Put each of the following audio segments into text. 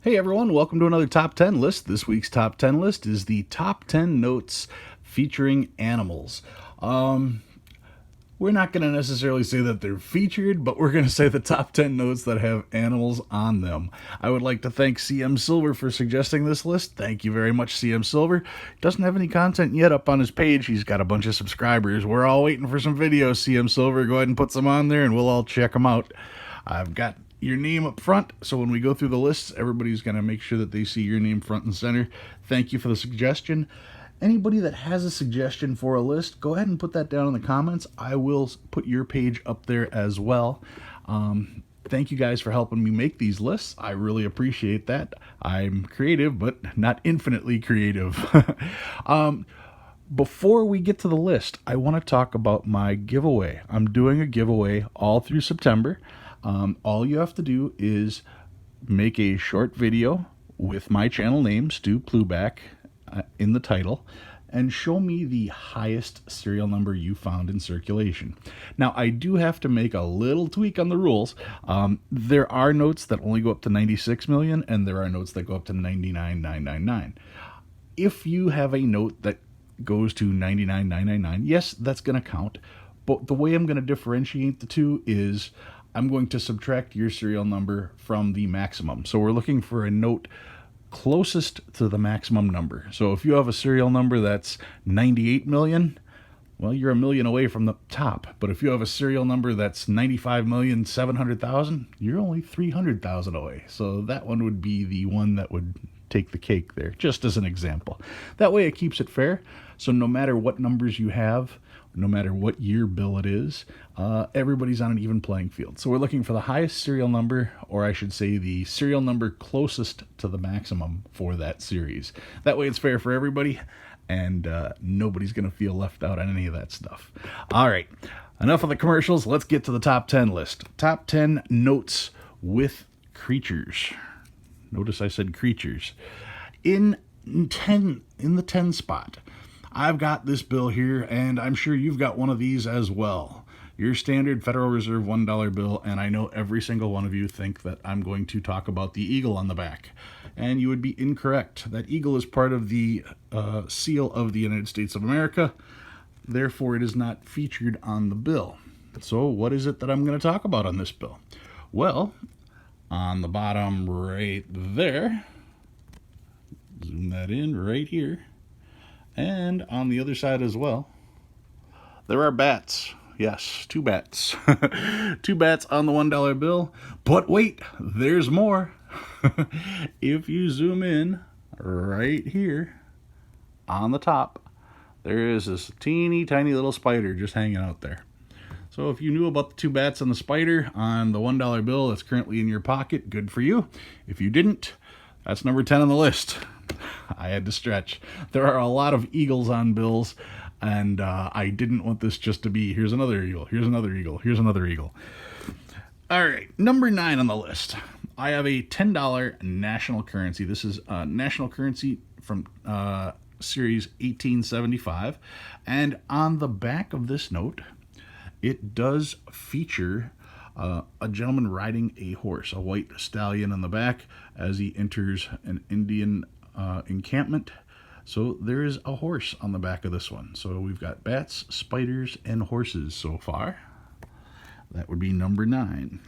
Hey everyone, welcome to another top 10 list. This week's top 10 list is the top 10 notes featuring animals. Um, we're not going to necessarily say that they're featured, but we're going to say the top 10 notes that have animals on them. I would like to thank CM Silver for suggesting this list. Thank you very much, CM Silver. Doesn't have any content yet up on his page. He's got a bunch of subscribers. We're all waiting for some videos, CM Silver. Go ahead and put some on there and we'll all check them out. I've got your name up front, so when we go through the lists, everybody's going to make sure that they see your name front and center. Thank you for the suggestion. Anybody that has a suggestion for a list, go ahead and put that down in the comments. I will put your page up there as well. Thank you guys for helping me make these lists. I really appreciate that. I'm creative, but not infinitely creative. Before we get to the list, I want to talk about my giveaway. I'm doing a giveaway all through September. All you have to do is make a short video with my channel name, Stu Pluback, in the title, and show me the highest serial number you found in circulation. Now, I do have to make a little tweak on the rules. There are notes that only go up to 96 million, and there are notes that go up to 99,999. If you have a note that goes to 99,999, yes, that's going to count. But the way I'm going to differentiate the two is I'm going to subtract your serial number from the maximum. So we're looking for a note closest to the maximum number. So if you have a serial number that's 98 million, well, you're a million away from the top. But if you have a serial number that's 95,700,000, you're only 300,000 away. So that one would be the one that would take the cake there, just as an example. That way it keeps it fair. So no matter what numbers you have, no matter what year bill it is, everybody's on an even playing field. So we're looking for the highest serial number, or I should say the serial number closest to the maximum for that series. That way it's fair for everybody, and nobody's going to feel left out on any of that stuff. All right, enough of the commercials. Let's get to the top 10 list. Top 10 notes with creatures. Notice I said creatures. In the 10 spot, I've got this bill here, and I'm sure you've got one of these as well. Your standard Federal Reserve $1 bill, and I know every single one of you think that I'm going to talk about the eagle on the back. And you would be incorrect. That eagle is part of the seal of the United States of America. Therefore, it is not featured on the bill. So what is it that I'm going to talk about on this bill? Well, on the bottom right there, zoom that in right here, and on the other side as well, there are bats. Yes, two bats. Two bats on the $1 bill. But wait, there's more. If you zoom in right here on the top, there is this teeny tiny little spider just hanging out there. So if you knew about the two bats and the spider on the $1 bill that's currently in your pocket, good for you. If you didn't, that's number 10 on the list. I had to stretch. There are a lot of eagles on bills, and I didn't want this just to be, here's another eagle, here's another eagle, here's another eagle. All right, number 9 on the list. I have a $10 national currency. This is national currency from series 1875. And on the back of this note, it does feature a gentleman riding a horse, a white stallion on the back as he enters an Indian encampment. So there is a horse on the back of this one. So we've got bats, spiders, and horses so far. That would be number 9.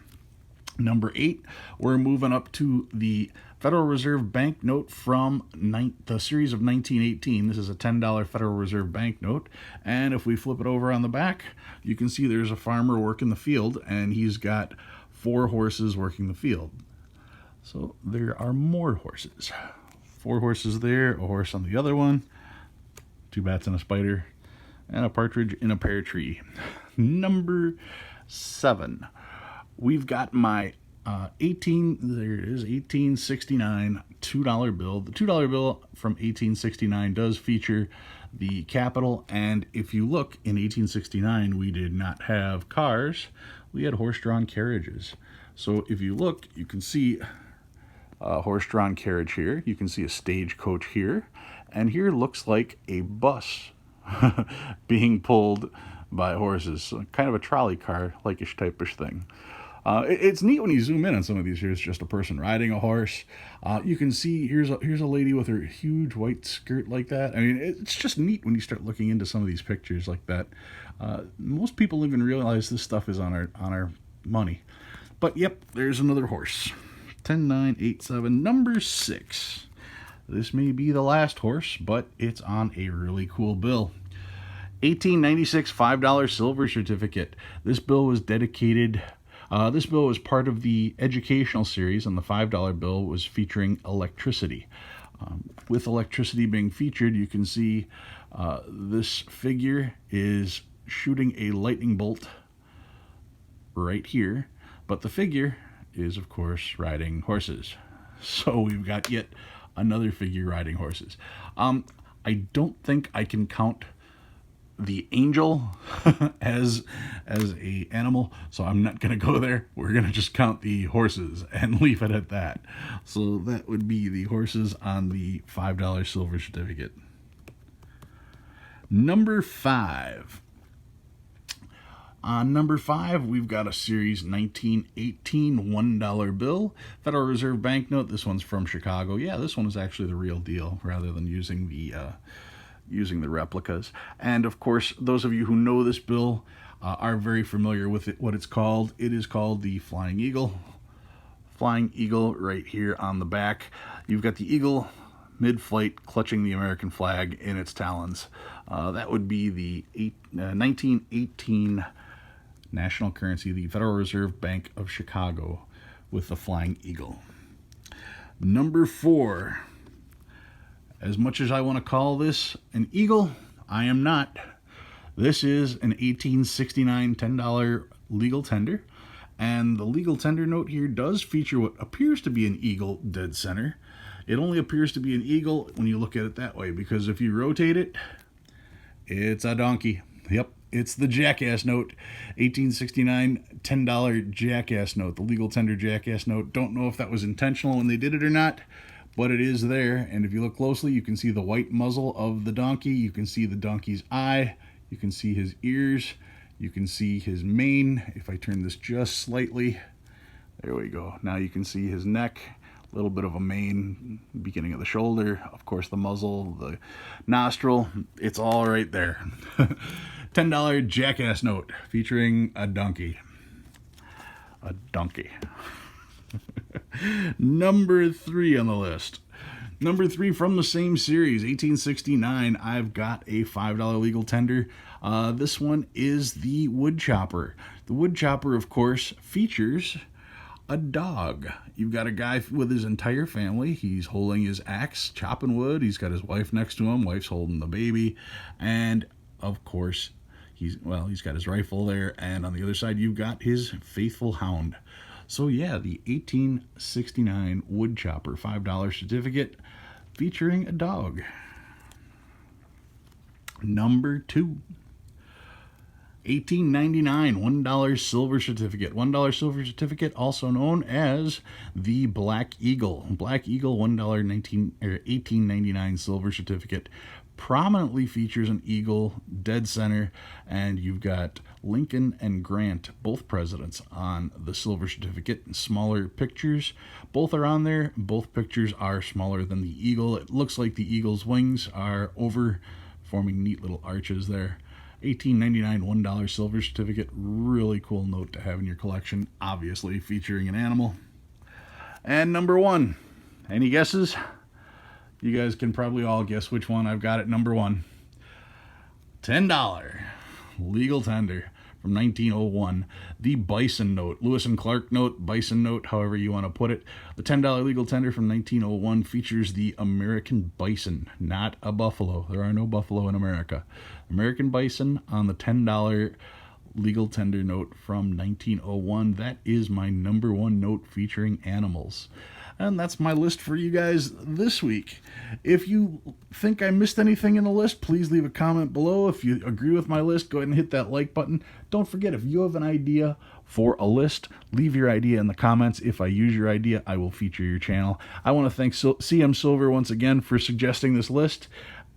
Number 8, we're moving up to the Federal Reserve banknote from the series of 1918. This is a $10 Federal Reserve banknote. And if we flip it over on the back, you can see there's a farmer working the field, and he's got 4 horses working the field. So there are more horses. 4 horses there, a horse on the other one, 2 bats and a spider, and a partridge in a pear tree. Number 7. We've got my 1869 $2 bill. The $2 bill from 1869 does feature the Capitol, and if you look, in 1869 we did not have cars, we had horse-drawn carriages. So if you look, you can see a horse-drawn carriage here, you can see a stagecoach here, and here looks like a bus being pulled by horses, so kind of a trolley car like-ish type-ish thing. It's neat when you zoom in on some of these. Here's just a person riding a horse. You can see here's a lady with her huge white skirt like that. I mean, it's just neat when you start looking into some of these pictures like that. Most people even realize this stuff is on our money. But yep, there's another horse. 10987, number 6. This may be the last horse, but it's on a really cool bill. 1896 $5 silver certificate. This bill was dedicated. This bill was part of the educational series, and the $5 bill was featuring electricity. With electricity being featured, you can see this figure is shooting a lightning bolt right here, but the figure is, of course, riding horses. So we've got yet another figure riding horses. I don't think I can count the angel as a animal, so I'm not gonna go there. We're gonna just count the horses and leave it at that. So that would be the horses on the $5 silver certificate. Number 5. On number 5, we've got a Series 1918 $1 bill, Federal Reserve banknote. This one's from Chicago. Yeah, this one is actually the real deal rather than using the replicas. And of course, those of you who know this bill are very familiar with it, what it's called. It is called the Flying Eagle. Flying Eagle right here on the back. You've got the eagle mid-flight clutching the American flag in its talons. That would be the 1918 national currency, the Federal Reserve Bank of Chicago, with the Flying Eagle. Number 4. As much as I want to call this an eagle, I am not. This is an 1869 $10 legal tender, and the legal tender note here does feature what appears to be an eagle dead center. It only appears to be an eagle when you look at it that way, because if you rotate it, it's a donkey. Yep, it's the Jackass note. 1869 $10 Jackass note, the legal tender Jackass note. Don't know if that was intentional when they did it or not, but it is there. And if you look closely, you can see the white muzzle of the donkey. You can see the donkey's eye. You can see his ears. You can see his mane. If I turn this just slightly, there we go. Now you can see his neck, a little bit of a mane, beginning of the shoulder, of course the muzzle, the nostril. It's all right there. $10 Jackass note featuring a donkey. A donkey. Number 3 on the list. Number 3 from the same series, 1869. I've got a $5 legal tender. This one is the wood chopper. The wood chopper, of course, features a dog. You've got a guy with his entire family. He's holding his axe, chopping wood. He's got his wife next to him. Wife's holding the baby. And, of course, he's got his rifle there. And on the other side, you've got his faithful hound. So yeah, the 1869 wood chopper $5 certificate featuring a dog. Number 2. 1899 $1 silver certificate. $1 silver certificate, also known as the Black Eagle. Black Eagle $1 1899 silver certificate prominently features an eagle dead center, and you've got Lincoln and Grant, both presidents, on the silver certificate. Smaller pictures, both are on there. Both pictures are smaller than the eagle. It looks like the eagle's wings are over, forming neat little arches there. 1899 $1 silver certificate, really cool note to have in your collection, obviously featuring an animal. And number 1, any guesses? You guys can probably all guess which one I've got at number 1. $10 legal tender from 1901, the Bison note, Lewis and Clark note, Bison note, however you want to put it. The $10 legal tender from 1901 features the American bison, not a buffalo. There are no buffalo in America. American bison on the $10 legal tender note from 1901. That is my number 1 note featuring animals. And that's my list for you guys this week. If you think I missed anything in the list, please leave a comment below. If you agree with my list, go ahead and hit that like button. Don't forget, if you have an idea for a list, leave your idea in the comments. If I use your idea, I will feature your channel. I want to thank CM Silver once again for suggesting this list.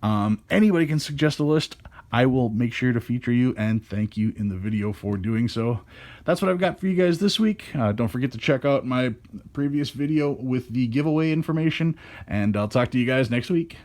Anybody can suggest a list. I will make sure to feature you and thank you in the video for doing so. That's what I've got for you guys this week. Don't forget to check out my previous video with the giveaway information, and I'll talk to you guys next week.